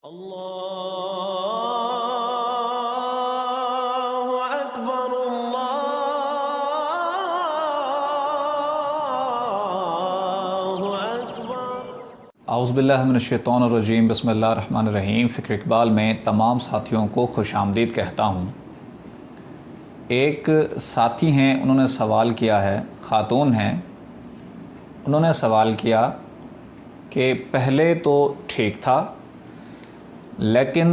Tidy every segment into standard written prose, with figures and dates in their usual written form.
اللہ اکبر اللہ اکبر۔ اعوذ باللہ من الشیطان الرجیم، بسم اللہ الرحمن الرحیم۔ فکر اقبال میں تمام ساتھیوں کو خوش آمدید کہتا ہوں۔ ایک ساتھی ہیں، انہوں نے سوال کیا ہے، خاتون ہیں، انہوں نے سوال کیا کہ پہلے تو ٹھیک تھا، لیکن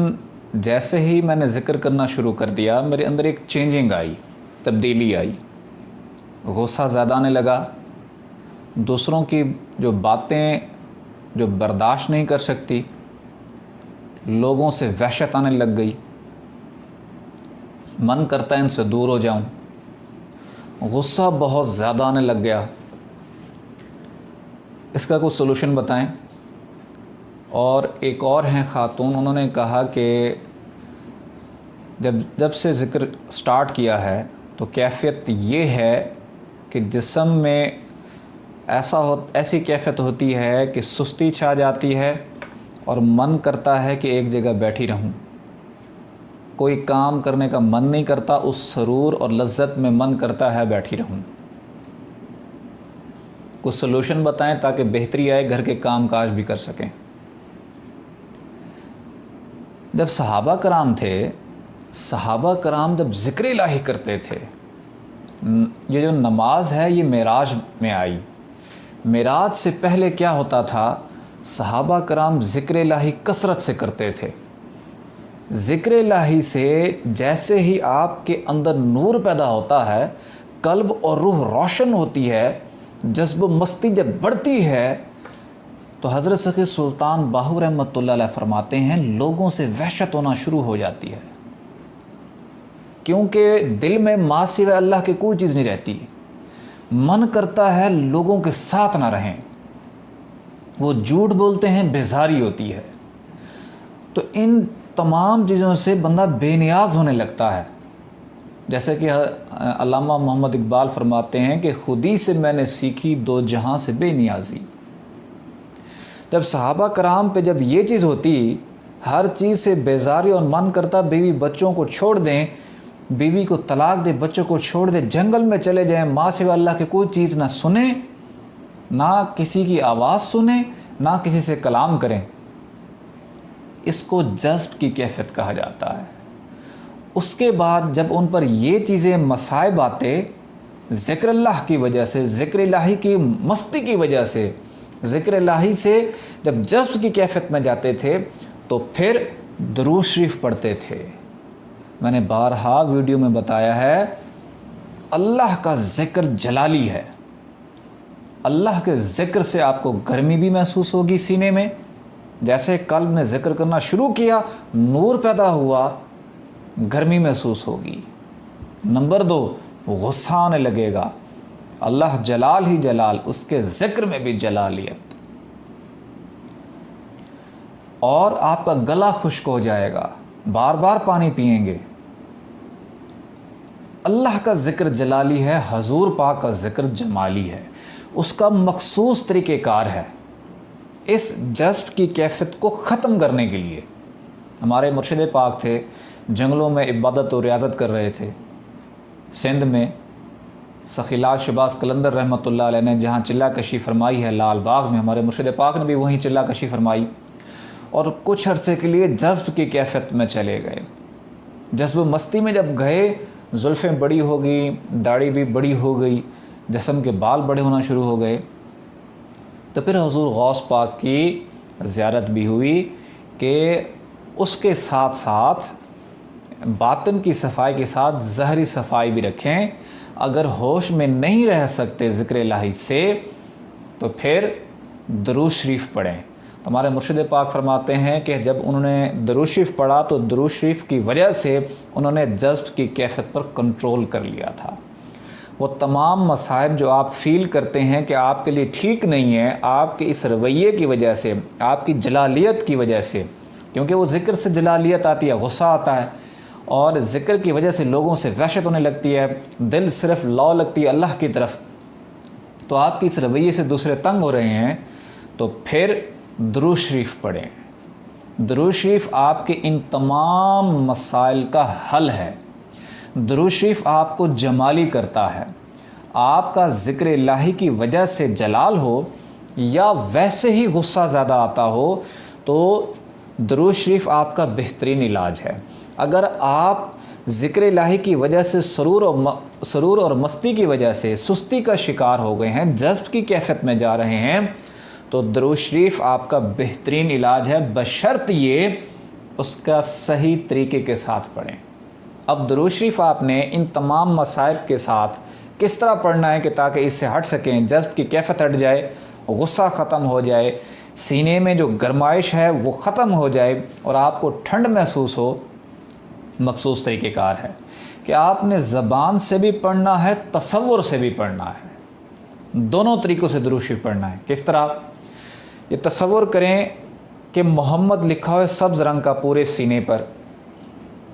جیسے ہی میں نے ذکر کرنا شروع کر دیا میرے اندر ایک چینجنگ آئی، تبدیلی آئی، غصہ زیادہ آنے لگا، دوسروں کی جو باتیں جو برداشت نہیں کر سکتی، لوگوں سے وحشت آنے لگ گئی، من کرتا ہے ان سے دور ہو جاؤں، غصہ بہت زیادہ آنے لگ گیا۔ اس کا کوئی سلوشن بتائیں۔ اور ایک اور ہیں خاتون، انہوں نے کہا کہ جب سے ذکر سٹارٹ کیا ہے تو کیفیت یہ ہے کہ جسم میں ایسی کیفیت ہوتی ہے کہ سستی چھا جاتی ہے اور من کرتا ہے کہ ایک جگہ بیٹھی رہوں، کوئی کام کرنے کا من نہیں کرتا، اس سرور اور لذت میں من کرتا ہے بیٹھی رہوں۔ کچھ سلوشن بتائیں تاکہ بہتری آئے، گھر کے کام کاج بھی کر سکیں۔ جب صحابہ کرام تھے، صحابہ کرام جب ذکر الہی کرتے تھے، یہ جو نماز ہے یہ معراج میں آئی، معراج سے پہلے کیا ہوتا تھا؟ صحابہ کرام ذکر الہی کثرت سے کرتے تھے۔ ذکر الہی سے جیسے ہی آپ کے اندر نور پیدا ہوتا ہے، قلب اور روح روشن ہوتی ہے، جذب و مستی جب بڑھتی ہے، تو حضرت سخی سلطان باہو رحمۃ اللہ علیہ فرماتے ہیں لوگوں سے وحشت ہونا شروع ہو جاتی ہے، کیونکہ دل میں ما سوائے اللہ کے کوئی چیز نہیں رہتی، من کرتا ہے لوگوں کے ساتھ نہ رہیں، وہ جھوٹ بولتے ہیں، بیزاری ہوتی ہے۔ تو ان تمام چیزوں سے بندہ بے نیاز ہونے لگتا ہے، جیسے کہ علامہ محمد اقبال فرماتے ہیں کہ خودی سے میں نے سیکھی دو جہاں سے بے نیازی۔ جب صحابہ کرام پہ جب یہ چیز ہوتی، ہر چیز سے بیزاری اور من کرتا بیوی بچوں کو چھوڑ دیں، بیوی کو طلاق دے، بچوں کو چھوڑ دے، جنگل میں چلے جائیں، ماں سوا اللہ کی کوئی چیز نہ سنیں، نہ کسی کی آواز سنیں، نہ کسی سے کلام کریں، اس کو جذب کی کیفیت کہا جاتا ہے۔ اس کے بعد جب ان پر یہ چیزیں مصائب آتے، ذکر اللہ کی وجہ سے، ذکر الہی کی مستی کی وجہ سے، ذکر الہی سے جب جذب کی کیفیت میں جاتے تھے تو پھر درود شریف پڑھتے تھے۔ میں نے بارہا ویڈیو میں بتایا ہے، اللہ کا ذکر جلالی ہے، اللہ کے ذکر سے آپ کو گرمی بھی محسوس ہوگی سینے میں، جیسے قلب نے ذکر کرنا شروع کیا، نور پیدا ہوا، گرمی محسوس ہوگی۔ نمبر 2، غصہ آنے لگے گا، اللہ جلال ہی جلال، اس کے ذکر میں بھی جلالیت، اور آپ کا گلا خشک ہو جائے گا، بار بار پانی پیئیں گے۔ اللہ کا ذکر جلالی ہے، حضور پاک کا ذکر جمالی ہے، اس کا مخصوص طریقہ کار ہے اس جذب کی کیفیت کو ختم کرنے کے لیے۔ ہمارے مرشد پاک تھے، جنگلوں میں عبادت و ریاضت کر رہے تھے، سندھ میں سخی لال شہباز قلندر رحمۃ اللہ علیہ نے جہاں چلہ کشی فرمائی ہے لال باغ میں، ہمارے مرشد پاک نے بھی وہیں چلہ کشی فرمائی، اور کچھ عرصے کے لیے جذب کی کیفیت میں چلے گئے۔ جذب مستی میں جب گئے، زلفیں بڑی ہو گئی، داڑھی بھی بڑی ہو گئی، جسم کے بال بڑے ہونا شروع ہو گئے، تو پھر حضور غوث پاک کی زیارت بھی ہوئی کہ اس کے ساتھ ساتھ باطن کی صفائی کے ساتھ ظاہری صفائی بھی رکھیں۔ اگر ہوش میں نہیں رہ سکتے ذکر الہی سے تو پھر درود شریف پڑھیں۔ تو ہمارے مرشد پاک فرماتے ہیں کہ جب انہوں نے درود شریف پڑھا تو درود شریف کی وجہ سے انہوں نے جذب کی کیفیت پر کنٹرول کر لیا تھا۔ وہ تمام مصائب جو آپ فیل کرتے ہیں کہ آپ کے لیے ٹھیک نہیں ہے، آپ کے اس رویے کی وجہ سے، آپ کی جلالیت کی وجہ سے، کیونکہ وہ ذکر سے جلالیت آتی ہے، غصہ آتا ہے، اور ذکر کی وجہ سے لوگوں سے وحشت ہونے لگتی ہے، دل صرف لو لگتی ہے اللہ کی طرف، تو آپ کی اس رویے سے دوسرے تنگ ہو رہے ہیں، تو پھر درود شریف پڑھیں۔ درود شریف آپ کے ان تمام مسائل کا حل ہے۔ درود شریف آپ کو جمالی کرتا ہے۔ آپ کا ذکر الہی کی وجہ سے جلال ہو یا ویسے ہی غصہ زیادہ آتا ہو تو درود شریف آپ کا بہترین علاج ہے۔ اگر آپ ذکر الہی کی وجہ سے سرور اور مستی کی وجہ سے سستی کا شکار ہو گئے ہیں، جذب کی کیفیت میں جا رہے ہیں، تو درود شریف آپ کا بہترین علاج ہے، بشرط یہ اس کا صحیح طریقے کے ساتھ پڑھیں۔ اب درود شریف آپ نے ان تمام مسائل کے ساتھ کس طرح پڑھنا ہے کہ تاکہ اس سے ہٹ سکیں، جذب کی کیفیت ہٹ جائے، غصہ ختم ہو جائے، سینے میں جو گرمائش ہے وہ ختم ہو جائے اور آپ کو ٹھنڈ محسوس ہو، مخصوص طریقہ کار ہے کہ آپ نے زبان سے بھی پڑھنا ہے، تصور سے بھی پڑھنا ہے، دونوں طریقوں سے درود شریف پڑھنا ہے۔ کس طرح؟ یہ تصور کریں کہ محمد لکھا ہوا ہے سبز رنگ کا پورے سینے پر،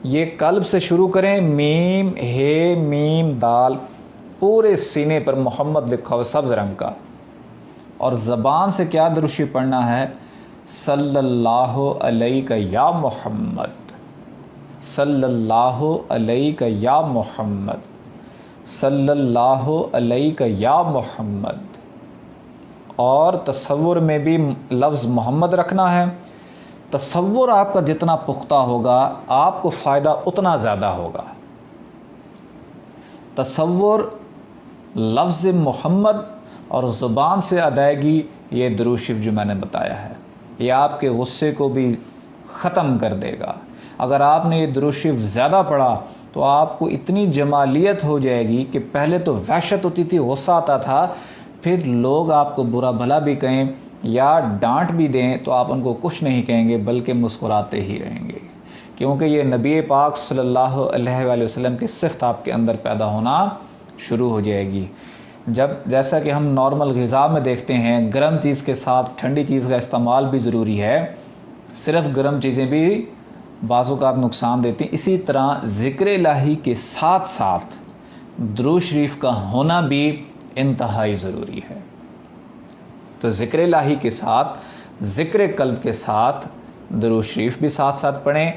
یہ قلب سے شروع کریں، میم ہے میم دال، پورے سینے پر محمد لکھا ہوا ہے سبز رنگ کا، اور زبان سے کیا درود شریف پڑھنا ہے؟ صلی اللہ علیہ یا محمد، صلی اللہ علیہ یا محمد، صلی اللہ علیہ یا محمد۔ اور تصور میں بھی لفظ محمد رکھنا ہے۔ تصور آپ کا جتنا پختہ ہوگا آپ کو فائدہ اتنا زیادہ ہوگا۔ تصور، لفظ محمد اور زبان سے ادائیگی، یہ درود شریف جو میں نے بتایا ہے، یہ آپ کے غصے کو بھی ختم کر دے گا۔ اگر آپ نے یہ درود شریف زیادہ پڑھا تو آپ کو اتنی جمالیت ہو جائے گی کہ پہلے تو وحشت ہوتی تھی، غصہ آتا تھا، پھر لوگ آپ کو برا بھلا بھی کہیں یا ڈانٹ بھی دیں تو آپ ان کو کچھ نہیں کہیں گے بلکہ مسکراتے ہی رہیں گے، کیونکہ یہ نبی پاک صلی اللہ علیہ وآلہ وسلم کی صفت آپ کے اندر پیدا ہونا شروع ہو جائے گی۔ جیسا کہ ہم نارمل غذا میں دیکھتے ہیں، گرم چیز کے ساتھ ٹھنڈی چیز کا استعمال بھی ضروری ہے، صرف گرم چیزیں بھی بعض اوقات نقصان دیتی ہیں، اسی طرح ذکر الہی کے ساتھ ساتھ درود شریف کا ہونا بھی انتہائی ضروری ہے۔ تو ذکر الہی کے ساتھ، ذکر قلب کے ساتھ درود شریف بھی ساتھ ساتھ پڑھیں۔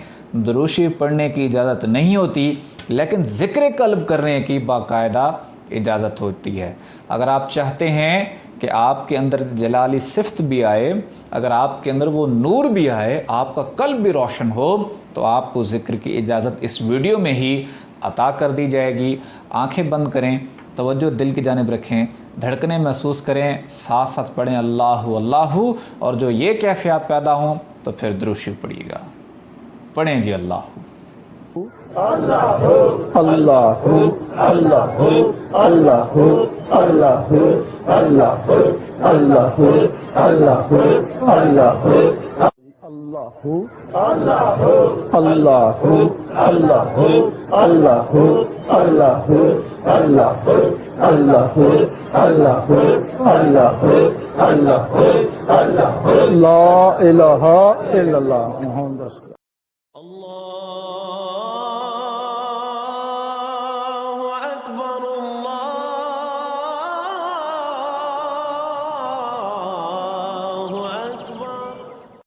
درود شریف پڑھنے کی اجازت نہیں ہوتی لیکن ذکر قلب کرنے کی باقاعدہ اجازت ہوتی ہے۔ اگر آپ چاہتے ہیں کہ آپ کے اندر جلالی صفت بھی آئے، اگر آپ کے اندر وہ نور بھی آئے، آپ کا قلب بھی روشن ہو، تو آپ کو ذکر کی اجازت اس ویڈیو میں ہی عطا کر دی جائے گی۔ آنکھیں بند کریں، توجہ دل کی جانب رکھیں، دھڑکنیں محسوس کریں، ساتھ ساتھ پڑھیں اللہ اللہ، اور جو یہ کیفیات پیدا ہوں تو پھر درود شریف پڑھیے گا۔ پڑھیں جی اللہ اللہ اللہ اللہ اللہ اللہ اللہ اللہ اللہ اللہ اللہ اللہ اللہ اللہ اللہ اللہ اللہ اللہ اللہ لا الہ الا اللہ محمد رسول اللہ۔